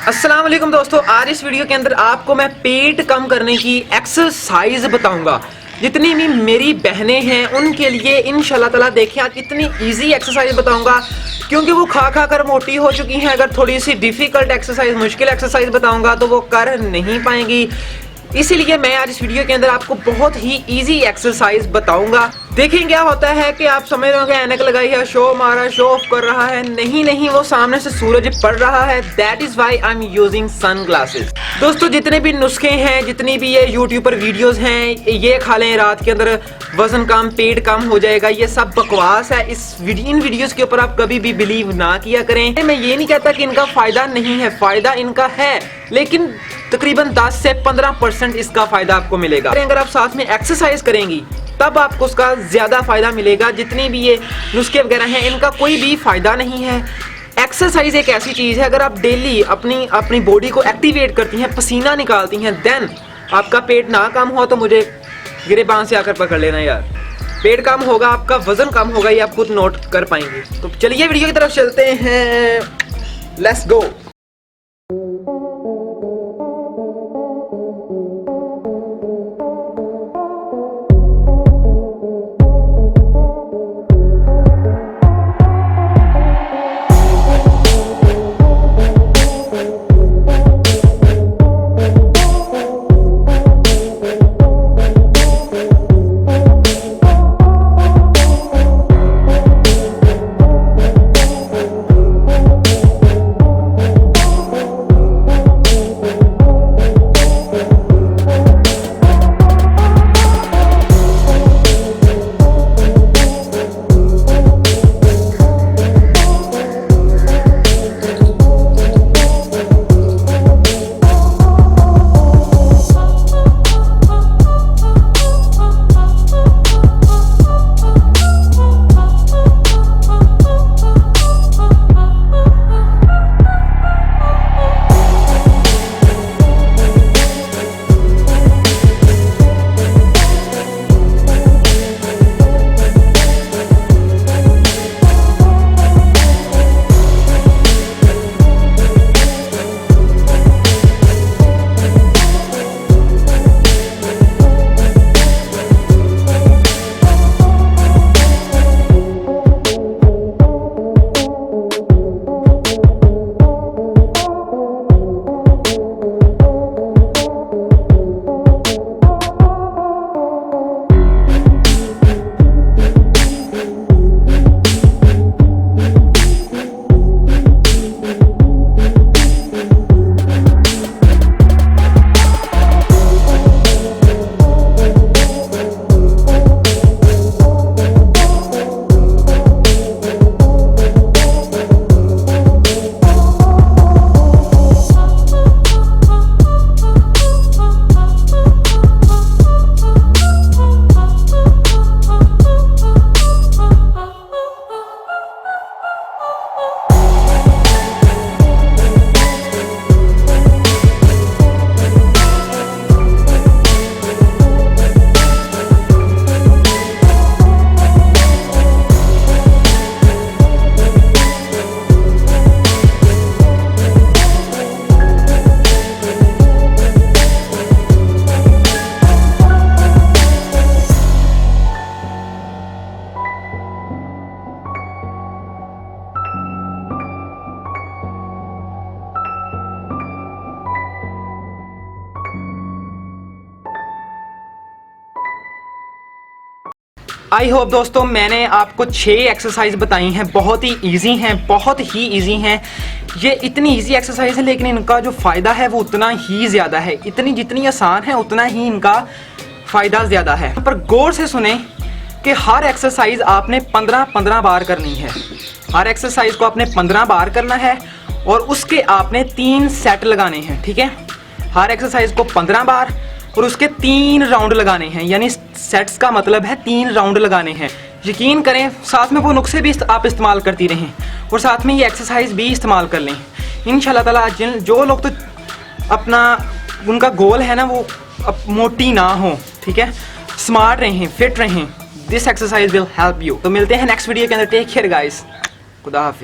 अस्सलाम वालेकुम दोस्तों, आज इस वीडियो के अंदर आपको मैं पेट कम करने की एक्सरसाइज बताऊंगा। जितनी भी मेरी बहनें हैं उनके लिए इंशाल्लाह ताला देखिए आज इतनी इजी एक्सरसाइज बताऊंगा, क्योंकि वो खा खा कर मोटी हो चुकी हैं। अगर थोड़ी सी डिफिकल्ट एक्सरसाइज, मुश्किल एक्सरसाइज बताऊंगा तो वो कर नहीं पाएंगी। इसीलिए मैं आज इस वीडियो के अंदर आपको बहुत ही इजी एक्सरसाइज बताऊंगा। देखें क्या होता है कि आप समझ रहे हो कि ऐनक लगाई है, शो मारा, शो ऑफ कर रहा है। नहीं, वो सामने से सूरज पड़ रहा है। That is why I am using sunglasses. दोस्तों, जितने भी नुस्खे हैं, जितनी भी ये यूट्यूब पर वीडियोस हैं, ये खा लें रात के अंदर वजन कम, पेट कम हो जाएगा, ये सब बकवास है। इन वीडियोस के ऊपर आप कभी भी बिलीव ना किया करें। मैं ये नहीं कहता कि इनका फायदा नहीं है, फायदा इनका है, लेकिन तकरीबन 10 से 15% इसका फायदा आपको मिलेगा। अगर आप साथ में एक्सरसाइज करेंगी तब आपको उसका ज्यादा फायदा मिलेगा। जितनी भी ये नुस्खे वगैरह हैं इनका कोई भी फायदा नहीं है। एक्सरसाइज एक ऐसी चीज है, अगर आप डेली अपनी बॉडी को एक्टिवेट करती हैं, पसीना निकालती हैं, देन आपका पेट ना कम हो तो मुझे गिरेबान से आकर पकड़ लेना यार। पेट कम होगा, आपका वजन कम होगा, ये आप खुद नोट कर पाएंगे। तो चलिए वीडियो की तरफ चलते हैं, लेट्स गो। आई होप दोस्तों मैंने आपको 6 एक्सरसाइज बताई हैं, बहुत ही इजी हैं, बहुत ही इजी हैं। ये इतनी इजी एक्सरसाइज है लेकिन इनका जो फ़ायदा है वो उतना ही ज़्यादा है। जितनी आसान है उतना ही इनका फ़ायदा ज़्यादा है। पर गौर से सुने कि हर एक्सरसाइज आपने 15-15 बार करनी है। हर एक्सरसाइज को आपने 15 बार करना है और उसके आपने 3 सेट लगाने हैं, ठीक है। हर एक्सरसाइज को 15 बार और उसके 3 राउंड लगाने हैं, यानी सेट्स का मतलब है 3 राउंड लगाने हैं। यकीन करें, साथ में वो नुस्खे भी आप इस्तेमाल करती रहें और साथ में ये एक्सरसाइज भी इस्तेमाल कर लें। इंशाल्लाह ताला जो लोग तो अपना उनका गोल है ना वो मोटी ना हो, ठीक है, स्मार्ट रहें, फिट रहें, this exercise will help you. तो मिलते हैं नेक्स्ट वीडियो के अंदर। टेक केयर गाइस, खुदा हाफिज।